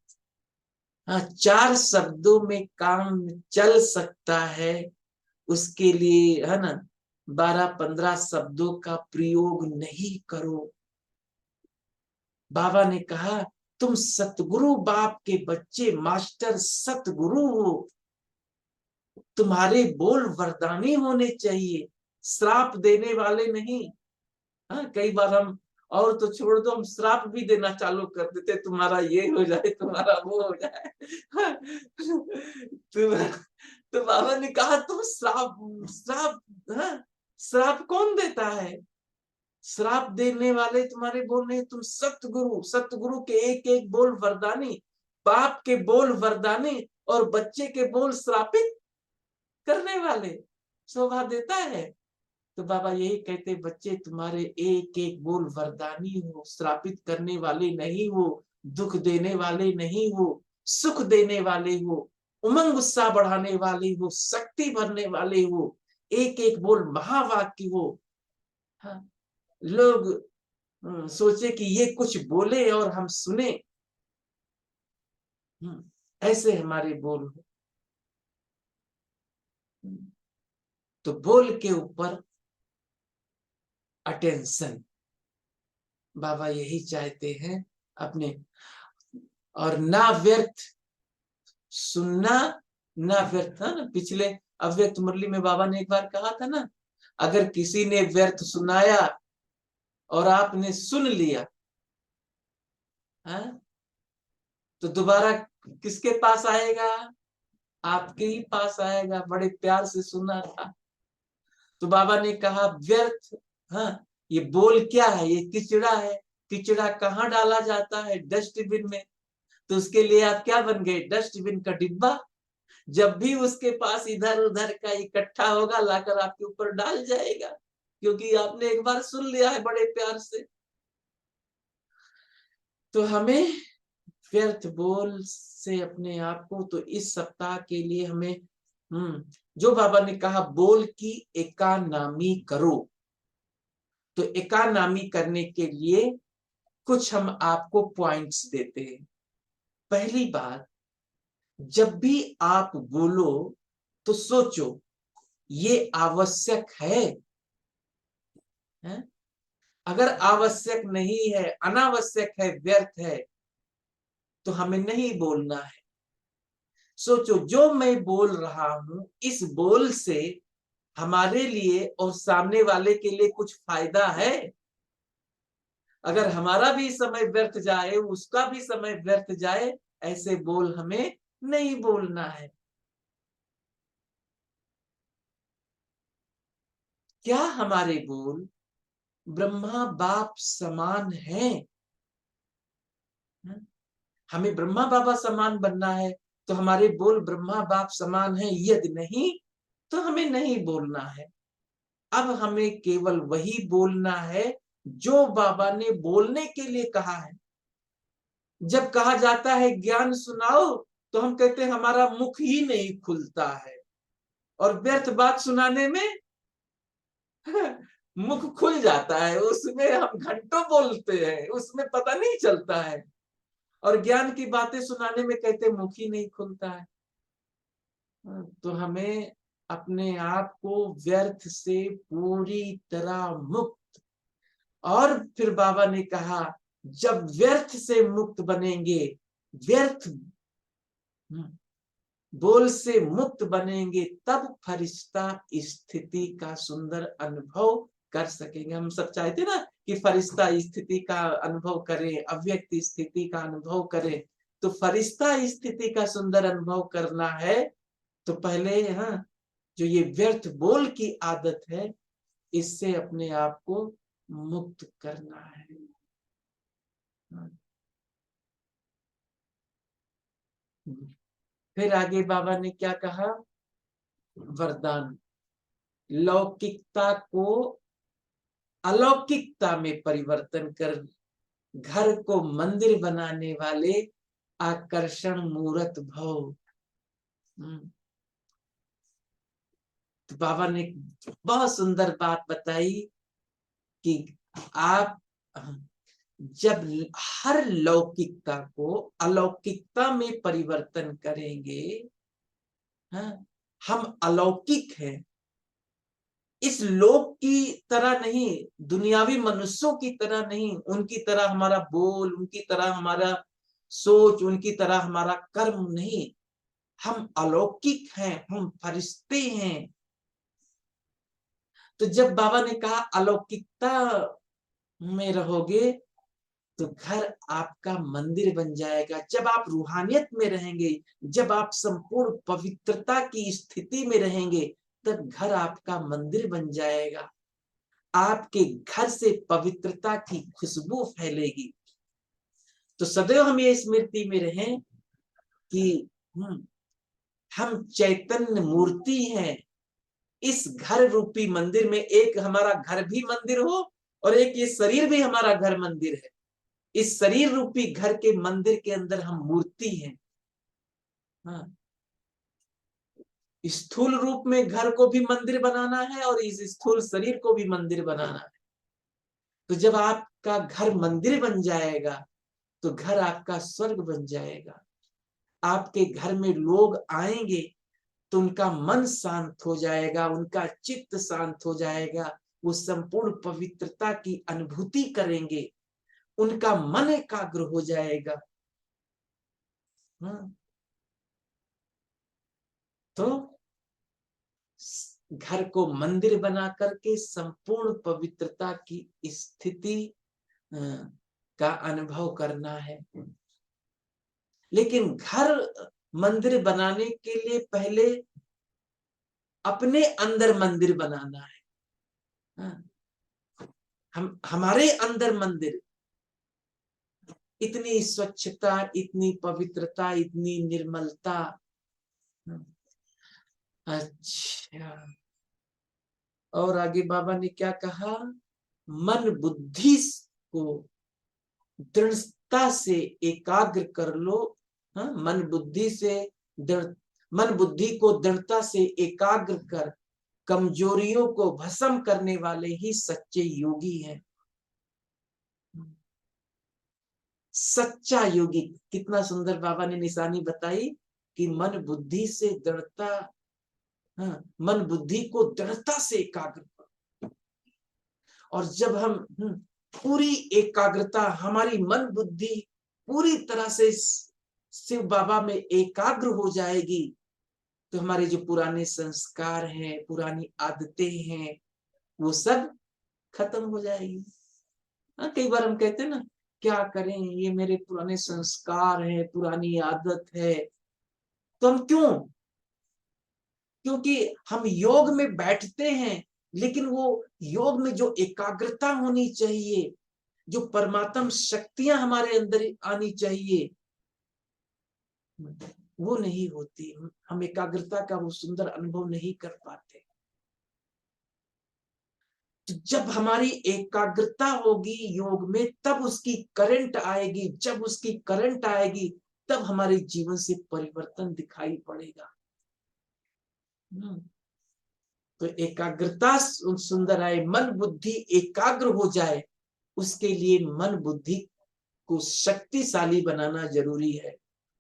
4 शब्दों में काम चल सकता है उसके लिए है ना 12-15 शब्दों का प्रयोग नहीं करो। बाबा ने कहा तुम सतगुरु बाप के बच्चे, मास्टर सतगुरु हो, तुम्हारे बोल वरदानी होने चाहिए, श्राप देने वाले नहीं। हाँ, कई बार हम, और तो छोड़ दो, हम श्राप भी देना चालू कर देते, तुम्हारा ये हो जाए, तुम्हारा वो हो जाए। तो बाबा ने कहा तुम श्राप, श्राप, हाँ, श्राप कौन देता है? श्राप देने वाले तुम्हारे बोल नहीं, तुम सतगुरु, सतगुरु के एक एक बोल वरदानी, बाप के बोल वरदानी और बच्चे के बोल श्रापित करने वाले। शोभा देता है। तो बाबा यही कहते, बच्चे तुम्हारे एक एक बोल वरदानी हो, श्रापित करने वाले नहीं हो, दुख देने वाले नहीं हो, सुख देने वाले हो, उमंग उत्साह बढ़ाने वाले हो, शक्ति भरने वाले हो, एक एक बोल महावाक्य हो। हाँ, लोग सोचे कि ये कुछ बोले और हम सुने, ऐसे हमारे बोल हो। तो बोल के ऊपर अटेंशन बाबा यही चाहते हैं अपने, और ना व्यर्थ सुनना, ना व्यर्थ। है ना, पिछले अव्यक्त मुरली में बाबा ने एक बार कहा था ना, अगर किसी ने व्यर्थ सुनाया और आपने सुन लिया, है, तो दोबारा किसके पास आएगा? आपके ही पास आएगा। बड़े प्यार से सुना था। तो बाबा ने कहा व्यर्थ, हाँ, ये बोल क्या है? ये किचड़ा है। किचड़ा कहाँ डाला जाता है? डस्टबिन में। तो उसके लिए आप क्या बन गए? डस्टबिन का डिब्बा। जब भी उसके पास इधर उधर का इकट्ठा होगा, लाकर आपके ऊपर डाल जाएगा, क्योंकि आपने एक बार सुन लिया है बड़े प्यार से। तो हमें व्यर्थ बोल से अपने आप को, तो इस सप्ताह के लिए हमें जो बाबा ने कहा बोल की एकानामी करो, तो एकानामी करने के लिए कुछ हम आपको पॉइंट्स देते हैं। पहली बात, जब भी आप बोलो तो सोचो ये आवश्यक है? अगर आवश्यक नहीं है, अनावश्यक है, व्यर्थ है, तो हमें नहीं बोलना है। सोचो जो मैं बोल रहा हूं, इस बोल से हमारे लिए और सामने वाले के लिए कुछ फायदा है? अगर हमारा भी समय व्यर्थ जाए, उसका भी समय व्यर्थ जाए, ऐसे बोल हमें नहीं बोलना है। क्या हमारे बोल ब्रह्मा बाप समान हैं? हमें ब्रह्मा बाबा समान बनना है, तो हमारे बोल ब्रह्मा बाप समान है। यदि नहीं, तो हमें नहीं बोलना है। अब हमें केवल वही बोलना है जो बाबा ने बोलने के लिए कहा है। जब कहा जाता है ज्ञान सुनाओ, तो हम कहते हैं हमारा मुख ही नहीं खुलता है, और व्यर्थ बात सुनाने में मुख खुल जाता है, उसमें हम घंटों बोलते हैं, उसमें पता नहीं चलता है। और ज्ञान की बातें सुनाने में कहते मुख ही नहीं खुलता है। तो हमें अपने आप को व्यर्थ से पूरी तरह मुक्त, और फिर बाबा ने कहा जब व्यर्थ से मुक्त बनेंगे, व्यर्थ बोल से मुक्त बनेंगे, तब फरिश्ता स्थिति का सुंदर अनुभव कर सकेंगे। हम सब चाहते ना कि फरिश्ता स्थिति का अनुभव करें, अव्यक्त स्थिति का अनुभव करें। तो फरिश्ता स्थिति का सुंदर अनुभव करना है, तो पहले जो ये व्यर्थ बोल की आदत है, इससे अपने आप को मुक्त करना है। फिर आगे बाबा ने क्या कहा? वरदान, लौकिकता को अलौकिकता में परिवर्तन कर घर को मंदिर बनाने वाले आकर्षण मूर्त भव। तो बाबा ने बहुत सुंदर बात बताई कि आप जब हर लौकिकता को अलौकिकता में परिवर्तन करेंगे, हम अलौकिक हैं, इस लोक की तरह नहीं, दुनियावी मनुष्यों की तरह नहीं, उनकी तरह हमारा बोल, उनकी तरह हमारा सोच, उनकी तरह हमारा कर्म नहीं। हम अलौकिक हैं, हम फरिश्ते हैं। तो जब बाबा ने कहा अलौकिकता में रहोगे तो घर आपका मंदिर बन जाएगा। जब आप रूहानियत में रहेंगे, जब आप संपूर्ण पवित्रता की स्थिति में रहेंगे, तब घर आपका मंदिर बन जाएगा। आपके घर से पवित्रता की खुशबू फैलेगी। तो सदैव हम ये स्मृति में रहें कि हम चैतन्य मूर्ति हैं। इस घर रूपी मंदिर में एक हमारा घर भी मंदिर हो और एक ये शरीर भी हमारा घर मंदिर है। इस शरीर रूपी घर के मंदिर के अंदर हम मूर्ति हैं। हाँ, स्थूल रूप में घर को भी मंदिर बनाना है और इस स्थूल शरीर को भी मंदिर बनाना है। तो जब आपका घर मंदिर बन जाएगा तो घर आपका स्वर्ग बन जाएगा। आपके घर में लोग आएंगे तो उनका मन शांत हो जाएगा, उनका चित्त शांत हो जाएगा, वो संपूर्ण पवित्रता की अनुभूति करेंगे, उनका मन एकाग्र हो जाएगा। तो घर को मंदिर बना करके संपूर्ण पवित्रता की स्थिति का अनुभव करना है। लेकिन घर मंदिर बनाने के लिए पहले अपने अंदर मंदिर बनाना है। हमारे अंदर मंदिर, इतनी स्वच्छता, इतनी पवित्रता, इतनी निर्मलता। अच्छा, और आगे बाबा ने क्या कहा? मन बुद्धि को दृढ़ता से एकाग्र कर लो। मन बुद्धि को दृढ़ता से एकाग्र कर कमजोरियों को भस्म करने वाले ही सच्चे योगी हैं। सच्चा योगी, कितना सुंदर बाबा ने निशानी बताई कि मन बुद्धि से दृढ़ता, मन बुद्धि को दृढ़ता से एकाग्र कर। और जब हम पूरी एकाग्रता, हमारी मन बुद्धि पूरी तरह से शिव बाबा में एकाग्र हो जाएगी, तो हमारे जो पुराने संस्कार हैं, पुरानी आदतें हैं, वो सब खत्म हो जाएगी। कई बार हम कहते हैं ना, क्या करें, ये मेरे पुराने संस्कार हैं, पुरानी आदत है। तो हम क्योंकि हम योग में बैठते हैं, लेकिन वो योग में जो एकाग्रता होनी चाहिए, जो परमात्म शक्तियां हमारे अंदर आनी चाहिए, वो नहीं होती। हम एकाग्रता का वो सुंदर अनुभव नहीं कर पाते। तो जब हमारी एकाग्रता होगी योग में, तब उसकी करंट आएगी। जब उसकी करंट आएगी, तब हमारे जीवन से परिवर्तन दिखाई पड़ेगा। तो एकाग्रता सुंदर आए, मन बुद्धि एकाग्र हो जाए, उसके लिए मन बुद्धि को शक्तिशाली बनाना जरूरी है।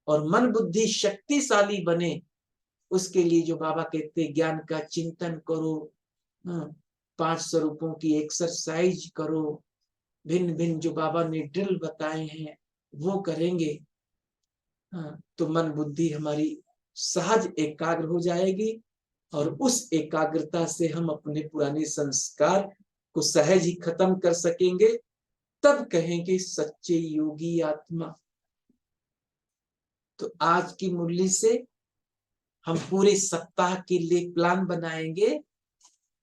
और मन बुद्धि शक्तिशाली बने, उसके लिए जो बाबा कहते हैं, ज्ञान का चिंतन करो, 5 स्वरूपों की एक्सरसाइज करो, भिन्न भिन्न जो बाबा ने ड्रिल बताए हैं वो करेंगे, तो मन बुद्धि हमारी सहज एकाग्र हो जाएगी। और उस एकाग्रता से हम अपने पुराने संस्कार को सहज ही खत्म कर सकेंगे। तब कहेंगे सच्चे योगी आत्मा। तो आज की मुरली से हम पूरे सप्ताह के लिए प्लान बनाएंगे,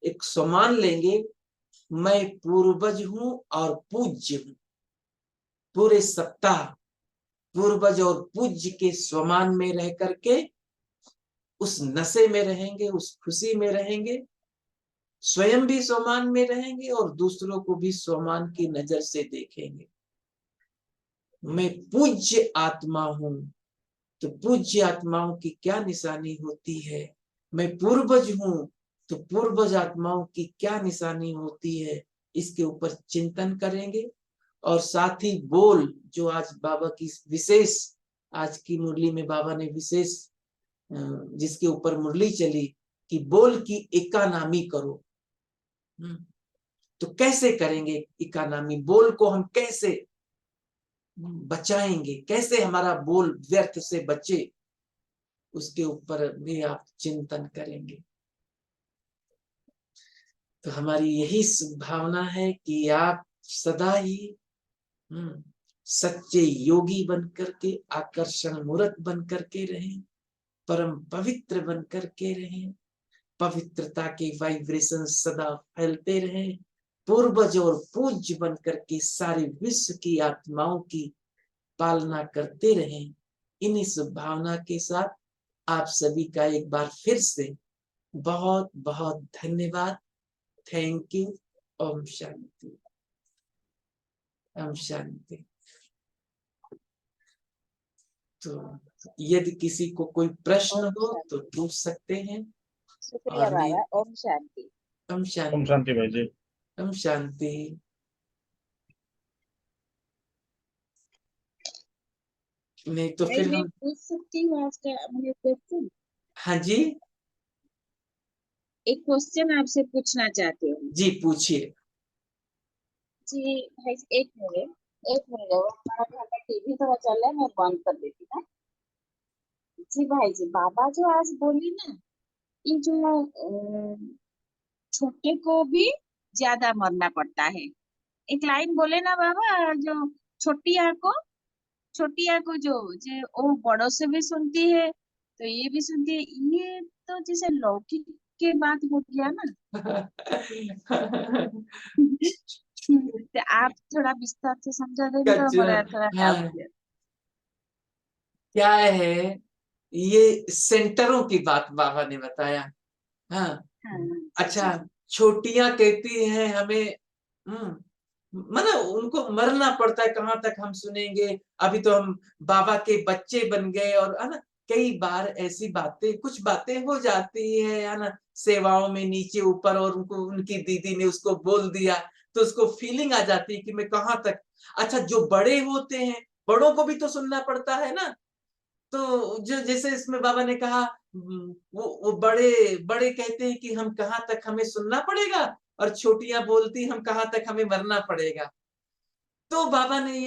एक सम्मान लेंगे, मैं पूर्वज हूं और पूज्य हूं। पूरे सप्ताह पूर्वज और पूज्य के स्वमान में रह करके उस नशे में रहेंगे, उस खुशी में रहेंगे, स्वयं भी स्वमान में रहेंगे और दूसरों को भी स्वमान की नजर से देखेंगे। मैं पूज्य आत्मा हूं। तो पूज्य आत्माओं की क्या निशानी होती है? मैं पूर्वज हूं, तो पूर्वज आत्माओं की क्या निशानी होती है? इसके ऊपर चिंतन करेंगे। और साथ ही बोल, जो आज बाबा की विशेष, आज की मुरली में बाबा ने विशेष जिसके ऊपर मुरली चली कि बोल की इकानामी करो। तो कैसे करेंगे इकानामी? बोल को हम कैसे बचाएंगे? कैसे हमारा बोल व्यर्थ से बचे? उसके ऊपर भी आप चिंतन करेंगे। तो हमारी यही भावना है कि आप सदा ही सच्चे योगी बन करके, आकर्षण मूर्त बन करके रहें, परम पवित्र बन करके रहें, पवित्रता के वाइब्रेशन सदा फैलते रहें, पूर्वज और पूज्य बन करके सारे विश्व की आत्माओं की पालना करते रहें। इन्हीं शुभ भावना के साथ आप सभी का एक बार फिर से बहुत बहुत धन्यवाद। Thank you. ओम शांति। ओम शांति। तो यदि किसी को कोई प्रश्न ओम हो शांति। तो पूछ सकते हैं। शुक्रिया और नहीं, बाबा। ओम शांति। ओम ओम शांति। शांति भाई जी। ओम शांति। नहीं तो भाई फिर मैं हम, पूछ सकती हूँ आज का मुझे क्वेश्चन? हाँ जी एक क्वेश्चन आपसे पूछना चाहती हूँ। जी पूछिए। जी भाई एक मिनट वो हमारा घर का टीवी थोड़ा चल रहा है, मैं बंद कर देती हूँ। जी भाई जी, बाबा जो आज बोली ना, ये जो छोटे को भी ज्यादा मरना पड़ता है, एक लाइन बोले ना बाबा, जो छोटी आँख को जो वो बड़ों से भी सुनती है तो ये भी सुनती है। ये तो जैसे लौकिक के बात हो गया ना। तो आप थोड़ा विस्तार से समझा देंगे तो हमारा थोड़ा डाउट हाँ, क्लियर। क्या है, ये सेंटरों की बात बाबा ने बताया। हाँ हाँ अच्छा, छोटियां कहती हैं हमें, मतलब उनको मरना पड़ता है, कहाँ तक हम सुनेंगे। अभी तो हम बाबा के बच्चे बन गए, और है ना, कई बार ऐसी बातें, कुछ बातें हो जाती है ना, सेवाओं में नीचे ऊपर, और उनको उनकी दीदी ने उसको बोल दिया तो उसको फीलिंग आ जाती है कि मैं कहाँ तक। अच्छा, जो बड़े होते हैं, बड़ों को भी तो सुनना पड़ता है ना। तो जो जैसे इसमें बाबा ने कहा, वो बड़े बड़े कहते हैं कि हम कहाँ तक हमें सुनना पड़ेगा, और छोटियां बोलती हम कहाँ तक हमें मरना पड़ेगा। तो बाबा ने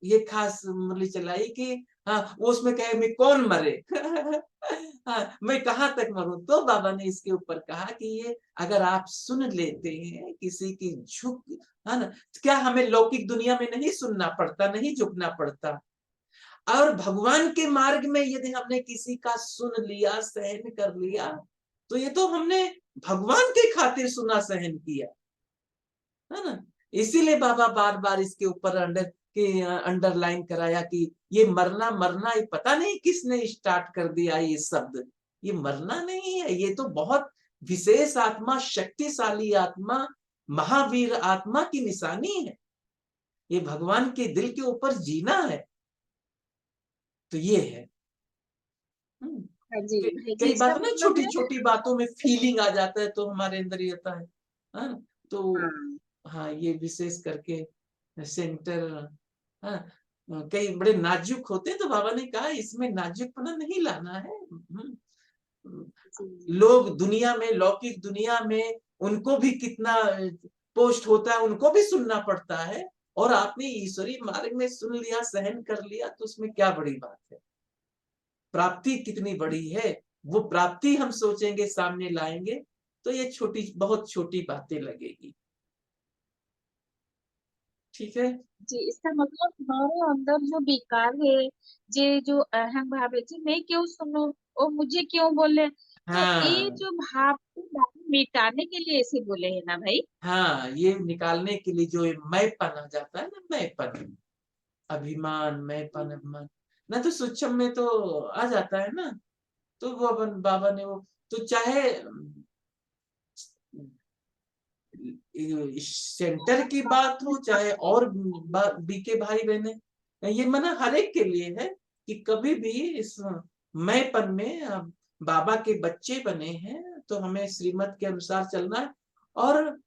ये खास मुरली चलाई कि हाँ, वो उसमें कहे मैं कौन मरे। हाँ, मैं कहाँ तक मरूं। तो बाबा ने इसके ऊपर कहा कि ये अगर आप सुन लेते हैं किसी की झुक, है ना, तो क्या हमें लौकिक दुनिया में नहीं सुनना पड़ता, नहीं झुकना पड़ता। और भगवान के मार्ग में यदि हमने किसी का सुन लिया, सहन कर लिया, तो ये तो हमने भगवान के खातिर सुना, सहन किया, है ना। इसीलिए बाबा बार बार इसके ऊपर अंडरलाइन कराया कि ये मरना मरना, ये पता नहीं किसने स्टार्ट कर दिया ये शब्द। ये मरना नहीं है, ये तो बहुत विशेष आत्मा, शक्तिशाली आत्मा, महावीर आत्मा की निशानी है। ये भगवान के दिल के ऊपर जीना है। तो ये है। हाँ जी भाई जी, कई इसका बार ना मतलब छोटी है। छोटी बातों में फीलिंग आ जाता है, तो हमारे अंदर ये आता है। हाँ, तो हाँ हाँ, ये विशेष करके सेंटर, हाँ, कई बड़े नाजुक होते हैं, तो बाबा ने कहा इसमें नाजुकपना नहीं लाना है। जी लोग दुनिया में, लौकिक दुनिया में उनको भी कितना पोस्ट होता है, उनको भी सुनना पड़ता है, और आपने ईश्वरीय मार्ग में सुन लिया, सहन कर लिया, तो उसमें क्या बड़ी बात है। प्राप्ति कितनी बड़ी है, वो प्राप्ति हम सोचेंगे, सामने लाएंगे, तो ये छोटी, बहुत छोटी बातें लगेगी। ठीक है जी, इसका मतलब हमारे अंदर जो विकार है, जे जो अहम भाव है, जी मैं क्यों सुनूं, और मुझे क्यों बोले, तो ये हाँ जो भाव को बाबा मिटाने के लिए ऐसे बोले है ना भाई। हाँ, ये निकालने के लिए जो ये मैंपन आ जाता है ना, मैंपन, अभिमान, मैंपन, अभिमान ना, तो सूक्ष्म में तो आ जाता है ना। तो वो अपन बाबा ने वो, तो चाहे सेंटर की बात हो, चाहे और बीके भाई बहने, ये मना हर एक के लिए है कि कभी भी इस मैंपन में बाबा के बच्चे बने हैं, तो हमें श्रीमत के अनुसार चलना है। और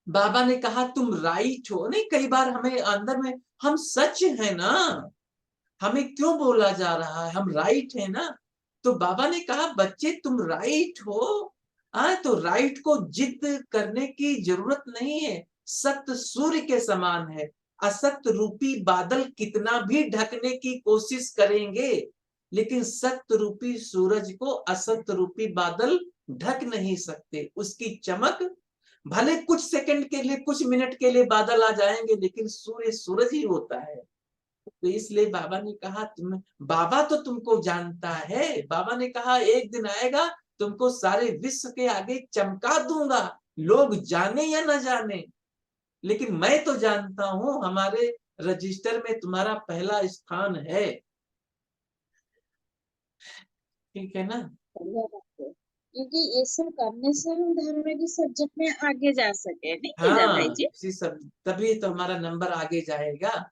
बाबा ने कहा तुम राइट हो, नहीं, कई बार हमें अंदर में, हम सच है ना, हमें क्यों बोला जा रहा है, हम राइट है ना। तो बाबा ने कहा बच्चे तुम राइट हो, तो राइट को जिद करने की जरूरत नहीं है। सत्य सूर्य के समान है, असत्य रूपी बादल कितना भी ढकने की कोशिश करेंगे, लेकिन सत्य रूपी सूरज को असत्य रूपी बादल ढक नहीं सकते। उसकी चमक, भले कुछ सेकंड के लिए, कुछ मिनट के लिए बादल आ जाएंगे, लेकिन सूर्य सूरज ही होता है। तो इसलिए बाबा ने कहा, बाबा तो तुमको जानता है। बाबा ने कहा एक दिन आएगा तुमको सारे विश्व के आगे चमका दूंगा, लोग जाने या न जाने, लेकिन मैं तो जानता हूं, हमारे रजिस्टर में तुम्हारा पहला स्थान है। ठीक है ना? बढ़िया बात है, क्योंकि ये सब करने से हम धर्म के सब्जेक्ट में आगे जा सके, नहीं हीरा भाई हाँ, जी? इसी सब, तभी तो हमारा नंबर आगे जाएगा।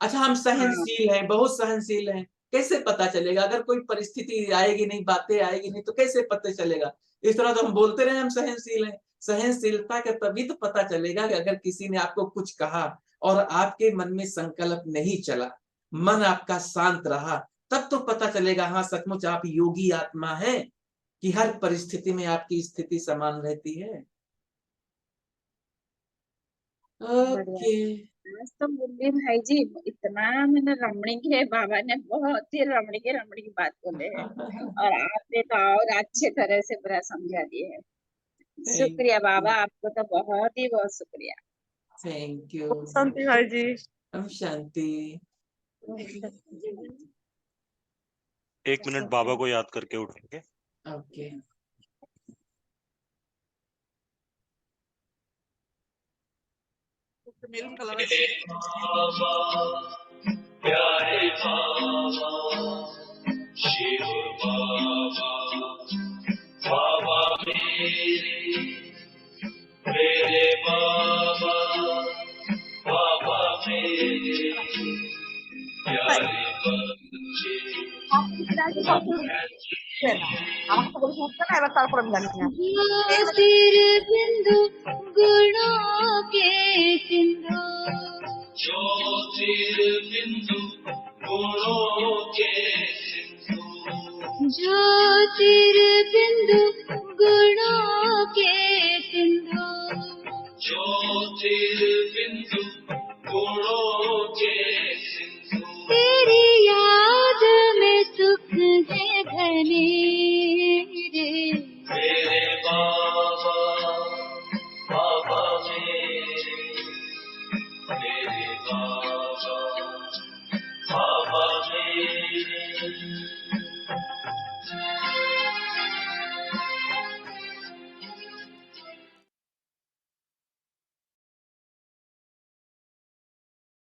अच्छा, हम हाँ, सहनशील हैं, बहुत सहनशील हैं, कैसे पता चलेगा? अगर कोई परिस्थिति आएगी नहीं, बातें आएगी नहीं, तो कैसे पता चलेगा? इस तरह तो हम बोलते रहे हम सहनशील हैं। सहनशीलता का तभी तो पता चलेगा कि अगर किसी ने आपको कुछ कहा और आपके मन में संकल्प नहीं चला, मन आपका शांत रहा, तब तो पता चलेगा हाँ सचमुच आप योगी आत्मा है, कि हर परिस्थिति में आपकी स्थिति समान रहती है। बढ़िया। ओके। आज तो मुरली भाई जी इतना मैंने रमणी के, बाबा ने बहुत ही रमणी की बात बोले हैं, और आपने तो और अच्छे तरह से पूरा समझा दिए है। शुक्रिया बाबा, आपको तो बहुत ही बहुत शुक्रिया। Thank you. शांति भाई जी। हम शांति। 1 मिनट बाबा को याद करके उठेंगे। ओके। प्यारे बाबा, शिव बाबा, बाबा मेरे बाबा, बाबा मेरे प्यारे बच्चे। আমাকে তো বলে উঠতে না, এবার তারপর আমি জানি না। ज्योतिर्बिंदु गुणों के सिंधु, ज्योतिर्बिंदु गुणों के सिंधु, ज्योतिर्बिंदु गुणों के सिंधु, ज्योतिर्बिंदु गुणों के सिंधु, तेरी याद में सुख है घने रे, मेरे बाबा, बाबा मेरे बाबा।